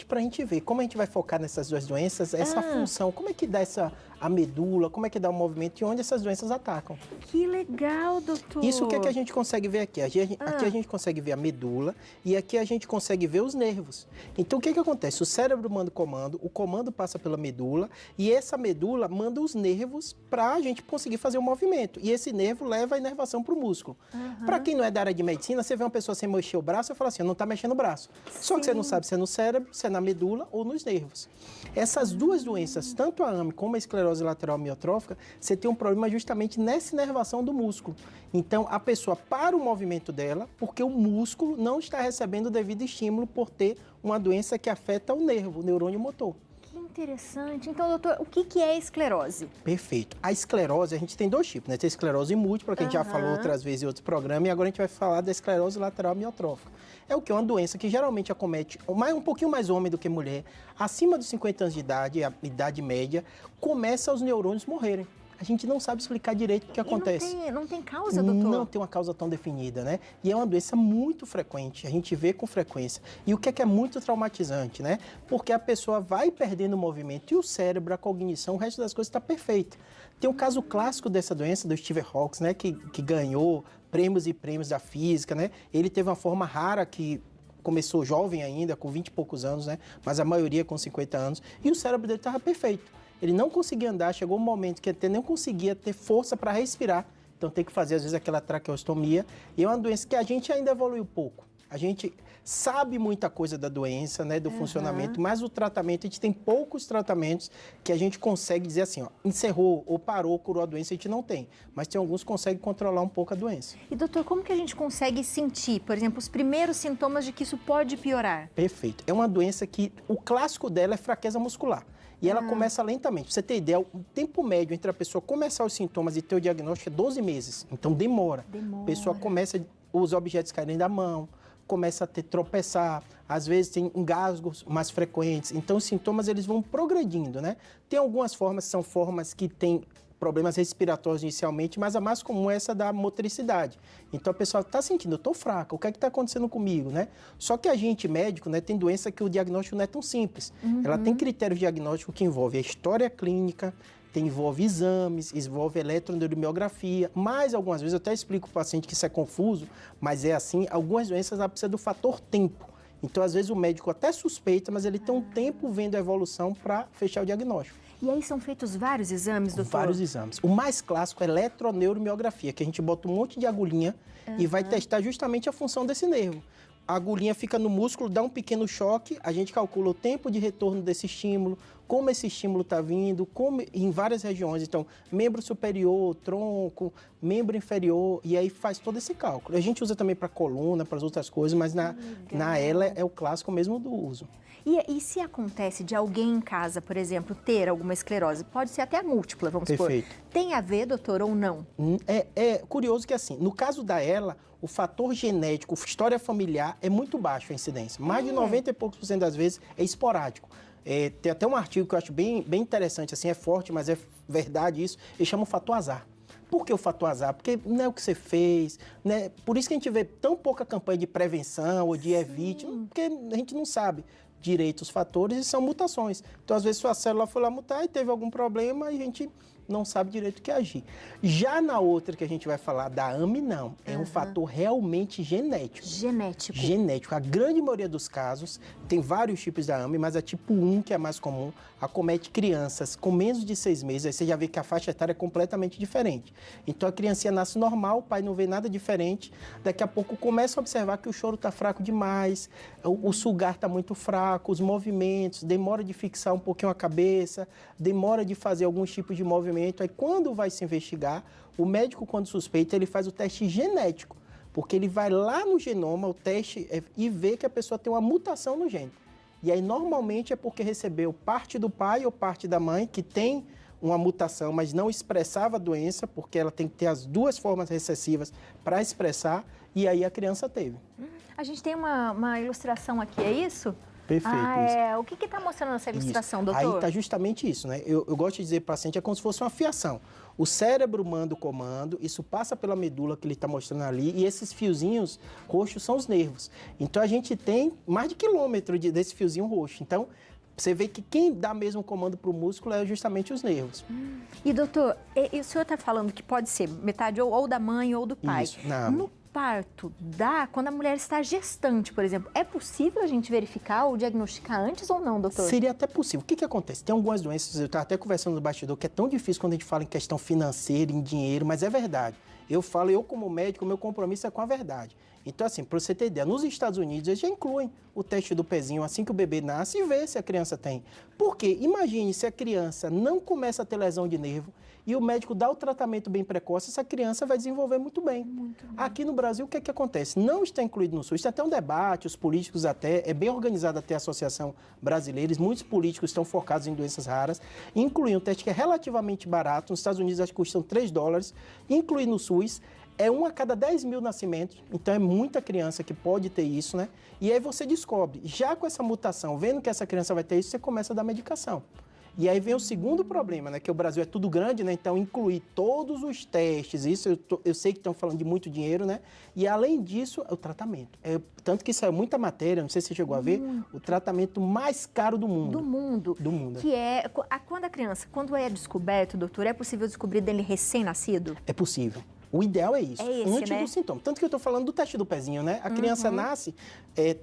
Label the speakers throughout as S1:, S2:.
S1: para a gente ver. Como a gente vai focar nessas duas doenças, essa função, como é que dá a medula, como é que dá o movimento e onde essas doenças atacam.
S2: Que legal, doutor.
S1: Isso o que é que a gente consegue ver aqui? Aqui a gente consegue ver a medula e aqui a gente consegue ver os nervos. Então o que é que acontece? O cérebro manda o comando passa pela medula e essa medula manda os nervos para a gente conseguir fazer o movimento. E esse nervo leva a inervação para o músculo. Para quem não é da área de medicina, você vê uma pessoa sem mexer o braço e fala assim, não está mexendo o braço. Só que você não sabe se é no cérebro, se é na medula ou nos nervos. Essas duas doenças, tanto a AME como a esclerose lateral amiotrófica, você tem um problema justamente nessa inervação do músculo. Então, a pessoa para o movimento dela, porque o músculo não está recebendo o devido estímulo por ter uma doença que afeta o nervo, o neurônio motor.
S2: Que interessante. Então, doutor, o que é esclerose?
S1: Perfeito. A esclerose, a gente tem dois tipos, né? Tem a esclerose múltipla, que a gente já falou outras vezes em outro programa, e agora a gente vai falar da esclerose lateral amiotrófica. É o que? Uma doença que geralmente acomete um pouquinho mais homem do que mulher, acima dos 50 anos de idade, a idade média, começa os neurônios morrerem. A gente não sabe explicar direito o que acontece.
S2: Não tem causa, doutor?
S1: Não tem uma causa tão definida, né? E é uma doença muito frequente, a gente vê com frequência. E o que é muito traumatizante, né? Porque a pessoa vai perdendo o movimento e o cérebro, a cognição, o resto das coisas está perfeito. Tem um caso clássico dessa doença, do Stephen Hawking, né? Que ganhou prêmios e prêmios da física, né? Ele teve uma forma rara que começou jovem ainda, com 20 e poucos anos, né? Mas a maioria com 50 anos. E o cérebro dele estava perfeito. Ele não conseguia andar, chegou um momento que ele não conseguia ter força para respirar. Então tem que fazer, às vezes, aquela traqueostomia. E é uma doença que a gente ainda evoluiu pouco. A gente sabe muita coisa da doença, né, do funcionamento, mas o tratamento, a gente tem poucos tratamentos que a gente consegue dizer assim, ó, encerrou ou parou, curou a doença, a gente não tem. Mas tem alguns que conseguem controlar um pouco a doença.
S2: E doutor, como que a gente consegue sentir, por exemplo, os primeiros sintomas de que isso pode piorar?
S1: Perfeito. É uma doença que o clássico dela é fraqueza muscular. E ela começa lentamente. Pra você ter ideia, o tempo médio entre a pessoa começar os sintomas e ter o diagnóstico é 12 meses. Então demora. A pessoa começa, os objetos caírem da mão, começa a tropeçar, às vezes tem engasgos mais frequentes. Então os sintomas eles vão progredindo, né? Tem algumas formas, são formas que têm problemas respiratórios inicialmente, mas a mais comum é essa da motricidade. Então a pessoa está sentindo, eu estou fraca, o que é que está acontecendo comigo, né? Só que a gente médico, né, tem doença que o diagnóstico não é tão simples. Ela tem critérios diagnósticos que envolvem a história clínica, envolve exames, envolve eletroneuromiografia, mas algumas vezes eu até explico para o paciente que isso é confuso, mas é assim, algumas doenças ela precisa do fator tempo. Então, às vezes, o médico até suspeita, mas ele tem um tempo vendo a evolução para fechar o diagnóstico.
S2: E aí são feitos vários exames, doutor?
S1: Vários exames. O mais clássico é a eletroneuromiografia, que a gente bota um monte de agulhinha e vai testar justamente a função desse nervo. A agulhinha fica no músculo, dá um pequeno choque, a gente calcula o tempo de retorno desse estímulo, como esse estímulo está vindo, como em várias regiões. Então, membro superior, tronco, membro inferior, e aí faz todo esse cálculo. A gente usa também para coluna, para as outras coisas, mas na ELA é o clássico mesmo do uso.
S2: E se acontece de alguém em casa, por exemplo, ter alguma esclerose, pode ser até múltipla, vamos supor. Tem a ver, doutor, ou não?
S1: É curioso que assim, no caso da ELA, o fator genético, história familiar, é muito baixo a incidência. Mais de 90 e poucos % das vezes é esporádico. Tem até um artigo que eu acho bem interessante, assim, é forte, mas é verdade isso, ele chama o fator azar. Por que o fator azar? Porque não é o que você fez, né? Por isso que a gente vê tão pouca campanha de prevenção ou de evite, porque a gente não sabe direito os fatores e são mutações. Então, às vezes, sua célula foi lá mutar e teve algum problema e a gente não sabe direito o que agir. Já na outra que a gente vai falar, da AME, não. É um fator realmente genético. Genético. A grande maioria dos casos, tem vários tipos da AME, mas a tipo 1, que é a mais comum, acomete crianças com menos de 6 meses. Aí você já vê que a faixa etária é completamente diferente. Então, a criancinha nasce normal, o pai não vê nada diferente. Daqui a pouco começa a observar que o choro está fraco demais, o sugar está muito fraco, os movimentos, demora de fixar um pouquinho a cabeça, demora de fazer alguns tipos de movimento. Aí, quando vai se investigar, o médico, quando suspeita, ele faz o teste genético, porque ele vai lá no genoma, o teste, e vê que a pessoa tem uma mutação no gene. E aí, normalmente, é porque recebeu parte do pai ou parte da mãe que tem uma mutação, mas não expressava a doença, porque ela tem que ter as duas formas recessivas para expressar, e aí a criança teve.
S2: A gente tem uma ilustração aqui, é isso?
S1: Perfeito.
S2: O que está mostrando essa ilustração, doutor?
S1: Aí está justamente isso, né? Eu gosto de dizer para o paciente, é como se fosse uma fiação. O cérebro manda o comando, isso passa pela medula que ele está mostrando ali, e esses fiozinhos roxos são os nervos. Então, a gente tem mais de quilômetro desse fiozinho roxo. Então, você vê que quem dá mesmo comando para o músculo é justamente os nervos.
S2: E, doutor, o senhor está falando que pode ser metade ou da mãe ou do pai.
S1: Isso, não.
S2: No parto, quando a mulher está gestante, por exemplo, é possível a gente verificar ou diagnosticar antes ou não, doutor?
S1: Seria até possível. O que acontece? Tem algumas doenças, eu estava até conversando no bastidor, que é tão difícil quando a gente fala em questão financeira, em dinheiro, mas é verdade. Eu como médico, o meu compromisso é com a verdade. Então, assim, para você ter ideia, nos Estados Unidos, eles já incluem o teste do pezinho assim que o bebê nasce e vê se a criança tem. Por quê? Imagine se a criança não começa a ter lesão de nervo e o médico dá o tratamento bem precoce, essa criança vai desenvolver muito bem. Aqui no Brasil, o que acontece? Não está incluído no SUS. Tem até um debate, os políticos até, é bem organizado até a Associação Brasileira, muitos políticos estão focados em doenças raras, incluindo um teste que é relativamente barato, nos Estados Unidos acho que custam $3, incluir no SUS. É 1 a cada 10 mil nascimentos, então é muita criança que pode ter isso, né? E aí você descobre, já com essa mutação, vendo que essa criança vai ter isso, você começa a dar medicação. E aí vem o segundo problema, né? Que o Brasil é tudo grande, né? Então incluir todos os testes, isso eu sei que estão falando de muito dinheiro, né? E além disso, o tratamento. Tanto que saiu muita matéria, não sei se você chegou a ver, o tratamento mais caro do mundo.
S2: Do mundo.
S1: Do mundo.
S2: Que quando a criança, quando é descoberto, doutor, é possível descobrir dele recém-nascido?
S1: É possível. O ideal é isso, antes do sintoma. Tanto que eu estou falando do teste do pezinho, né? A criança nasce,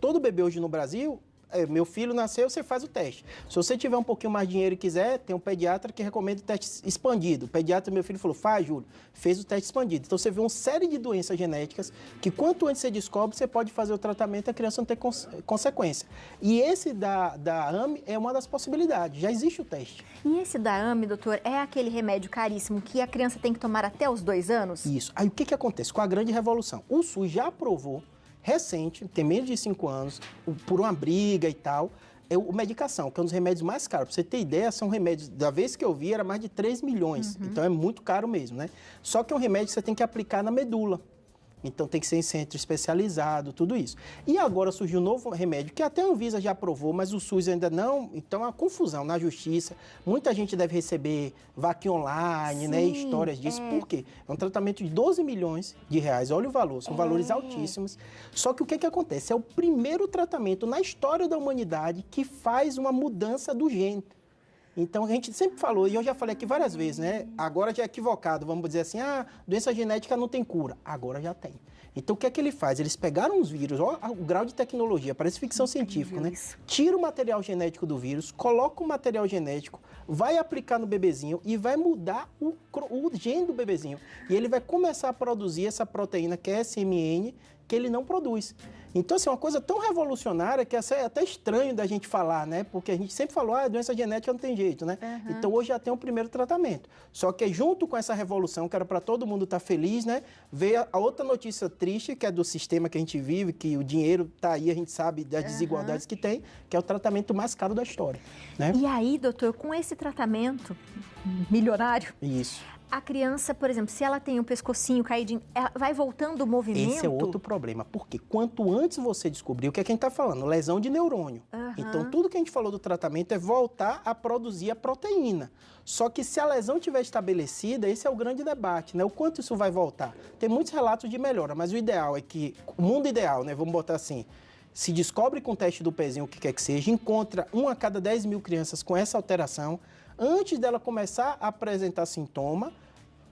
S1: todo bebê hoje no Brasil, meu filho nasceu, você faz o teste. Se você tiver um pouquinho mais de dinheiro e quiser, tem um pediatra que recomenda o teste expandido. O pediatra, meu filho, falou, faz, Júlio, fez o teste expandido. Então, você vê uma série de doenças genéticas que quanto antes você descobre, você pode fazer o tratamento e a criança não ter consequência. E esse da AME é uma das possibilidades, já existe o teste.
S2: E esse da AME, doutor, é aquele remédio caríssimo que a criança tem que tomar até os 2 anos?
S1: Isso. Aí, o que acontece? Com a grande revolução, o SUS já aprovou recente, tem menos de 5 anos, por uma briga e tal, o medicação, que é um dos remédios mais caros. Para você ter ideia, são remédios, da vez que eu vi, era mais de 3 milhões. Então, é muito caro mesmo, né? Só que é um remédio que você tem que aplicar na medula. Então, tem que ser em centro especializado, tudo isso. E agora surgiu um novo remédio, que até a Anvisa já aprovou, mas o SUS ainda não. Então, é uma confusão na justiça. Muita gente deve receber vaquinha online, né? Histórias disso. Por quê? É um tratamento de 12 milhões de reais. Olha o valor, são valores altíssimos. Só que o que acontece? É o primeiro tratamento na história da humanidade que faz uma mudança do gene. Então, a gente sempre falou, e eu já falei aqui várias vezes, né? Agora já é equivocado, vamos dizer assim, doença genética não tem cura. Agora já tem. Então, o que é que ele faz? Eles pegaram os vírus, olha o grau de tecnologia, parece ficção científica, né? Tira o material genético do vírus, coloca o material genético, vai aplicar no bebezinho e vai mudar o gene do bebezinho. E ele vai começar a produzir essa proteína que é SMN, que ele não produz. Então, assim, uma coisa tão revolucionária que é até estranho da gente falar, né? Porque a gente sempre falou, doença genética não tem jeito, né? Então, hoje já tem o primeiro tratamento. Só que junto com essa revolução, que era para todo mundo estar feliz, né? Veio a outra notícia triste, que é do sistema que a gente vive, que o dinheiro está aí, a gente sabe das desigualdades que tem, que é o tratamento mais caro da história, né?
S2: E aí, doutor, com esse tratamento milionário...
S1: Isso.
S2: A criança, por exemplo, se ela tem o pescocinho caidinho, ela vai voltando o movimento?
S1: Esse é outro problema, porque quanto antes você descobrir, o que é que a gente está falando? Lesão de neurônio. Então, tudo que a gente falou do tratamento é voltar a produzir a proteína. Só que se a lesão estiver estabelecida, esse é o grande debate, né? O quanto isso vai voltar? Tem muitos relatos de melhora, mas o ideal é que, o mundo ideal, né? Vamos botar assim, se descobre com o teste do pezinho o que quer que seja, encontra 1 a cada 10 mil crianças com essa alteração, antes dela começar a apresentar sintoma,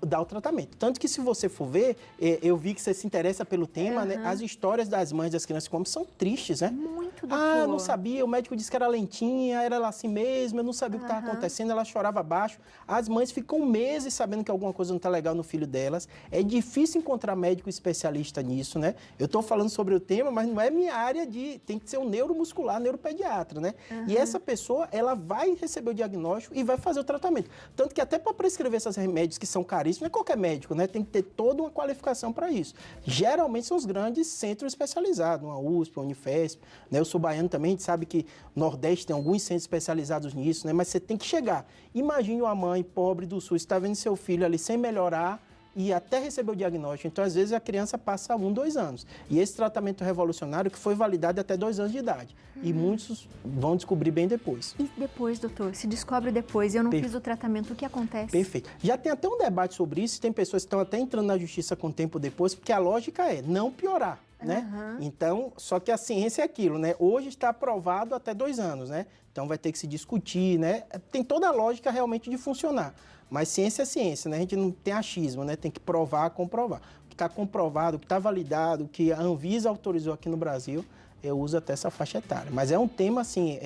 S1: dá o tratamento. Tanto que se você for ver, eu vi que você se interessa pelo tema, né? As histórias das mães das crianças como são tristes, né?
S2: Muito, doutor.
S1: Não sabia, o médico disse que era lentinha, era ela assim mesmo, eu não sabia o que estava acontecendo, ela chorava baixo. As mães ficam meses sabendo que alguma coisa não está legal no filho delas. É difícil encontrar médico especialista nisso, né? Eu estou falando sobre o tema, mas não é minha área tem que ser um neuromuscular, neuropediatra, né? E essa pessoa, ela vai receber o diagnóstico e vai fazer o tratamento. Tanto que até para prescrever esses remédios que são caríssimos, não é qualquer médico, né? Tem que ter toda uma qualificação para isso. Geralmente são os grandes centros especializados, uma USP, uma Unifesp, né? Eu sou baiano também, a gente sabe que no Nordeste tem alguns centros especializados nisso, né? Mas você tem que chegar. Imagine uma mãe pobre do Sul, está vendo seu filho ali sem melhorar, e até receber o diagnóstico. Então, às vezes, a criança passa 1, 2 anos. E esse tratamento revolucionário que foi validado até 2 anos de idade. E muitos vão descobrir bem depois.
S2: E depois, doutor? Se descobre depois, eu não fiz o tratamento, o que acontece?
S1: Perfeito. Já tem até um debate sobre isso, tem pessoas que estão até entrando na justiça com o tempo depois, porque a lógica é não piorar, né? Então, só que a ciência é aquilo, né? Hoje está aprovado até 2 anos, né? Então, vai ter que se discutir, né? Tem toda a lógica realmente de funcionar. Mas ciência é ciência, né? A gente não tem achismo, né? Tem que provar, comprovar. O que está comprovado, o que está validado, o que a Anvisa autorizou aqui no Brasil, eu uso até essa faixa etária. Mas é um tema, assim,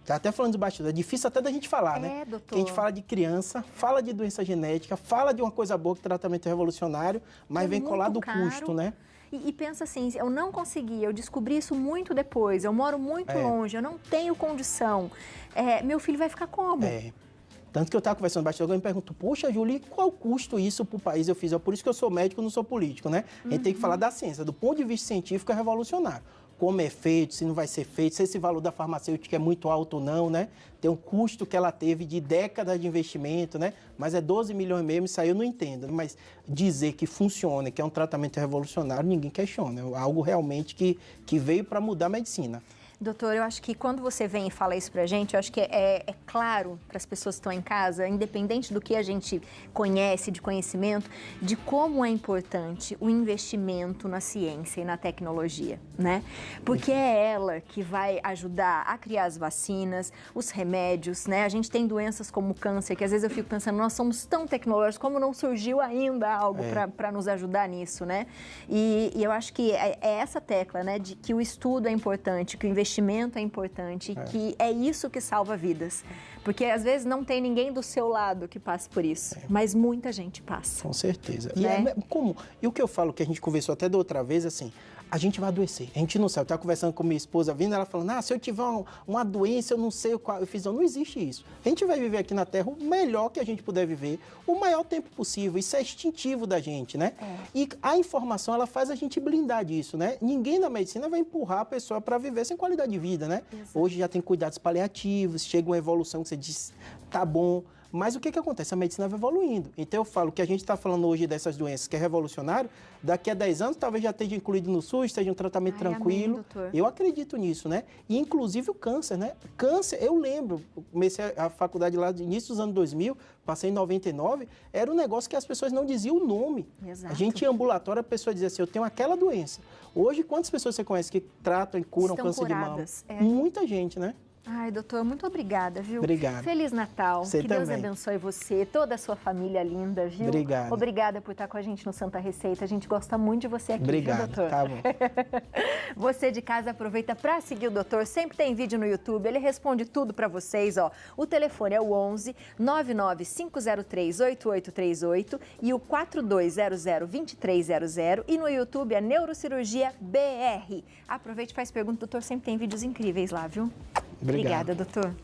S1: tá até falando de bastidores, é difícil até da gente falar, né?
S2: Doutor.
S1: Porque a gente fala de criança, fala de doença genética, fala de uma coisa boa, que tratamento revolucionário, mas vem colado o custo, né?
S2: E pensa assim, eu não consegui, eu descobri isso muito depois, eu moro muito longe, eu não tenho condição. Meu filho vai ficar como?
S1: Tanto que eu estava conversando bastante, alguém me perguntou, poxa, Júlia, qual o custo isso para o país? Eu fiz, por isso que eu sou médico, não sou político, né? A gente tem que falar da ciência, do ponto de vista científico é revolucionário. Como é feito, se não vai ser feito, se esse valor da farmacêutica é muito alto ou não, né? Tem um custo que ela teve de décadas de investimento, né? Mas é 12 milhões mesmo, isso aí eu não entendo. Mas dizer que funciona, que é um tratamento revolucionário, ninguém questiona. É algo realmente que veio para mudar a medicina.
S2: Doutor, eu acho que quando você vem e fala isso pra gente, eu acho que é claro para as pessoas que estão em casa, independente do que a gente conhece, de conhecimento, de como é importante o investimento na ciência e na tecnologia, né? Porque é ela que vai ajudar a criar as vacinas, os remédios, né? A gente tem doenças como o câncer, que às vezes eu fico pensando, nós somos tão tecnológicos, como não surgiu ainda algo para nos ajudar nisso, né? E eu acho que é essa tecla, né? De que o estudo é importante, que o investimento é importante, que é isso que salva vidas. Porque às vezes não tem ninguém do seu lado que passe por isso, mas muita gente passa.
S1: Com certeza.
S2: Né?
S1: E o que eu falo, que a gente conversou até da outra vez, assim, a gente vai adoecer, a gente não sabe. Eu estava conversando com minha esposa, vindo, ela falando, se eu tiver uma doença, eu não sei qual. Eu fiz, não existe isso. A gente vai viver aqui na Terra o melhor que a gente puder viver, o maior tempo possível. Isso é instintivo da gente, né? E a informação, ela faz a gente blindar disso, né? Ninguém na medicina vai empurrar a pessoa para viver sem qualidade de vida, né? Exato. Hoje já tem cuidados paliativos, chega uma evolução que você diz, tá bom. Mas o que acontece? A medicina vai evoluindo. Então eu falo que a gente está falando hoje dessas doenças que é revolucionário, daqui a 10 anos talvez já esteja incluído no SUS, esteja um tratamento tranquilo. Amém, eu acredito nisso, né? E inclusive o câncer, né? Câncer, eu lembro, comecei a faculdade lá no início dos anos 2000, passei em 99, era um negócio que as pessoas não diziam o nome.
S2: Exato.
S1: A gente ia em ambulatório, a pessoa dizia assim, eu tenho aquela doença. Hoje, quantas pessoas você conhece que tratam e curam câncer
S2: curadas,
S1: de mama? Muita gente, né?
S2: Ai, doutor, muito obrigada, viu?
S1: Obrigado.
S2: Feliz Natal.
S1: Você
S2: que
S1: também.
S2: Deus abençoe você, toda a sua família linda, viu?
S1: Obrigado.
S2: Obrigada por estar com a gente no Santa Receita. A gente gosta muito de você aqui,
S1: Obrigado,
S2: viu, doutor?
S1: Tá bom.
S2: Você de casa aproveita para seguir o doutor. Sempre tem vídeo no YouTube, ele responde tudo para vocês, ó. O telefone é o 11 99503 8838 e o 4200 2300 e no YouTube é Neurocirurgia BR. Aproveite e faz pergunta, doutor. Sempre tem vídeos incríveis lá, viu?
S1: Obrigado.
S2: Obrigada, doutor.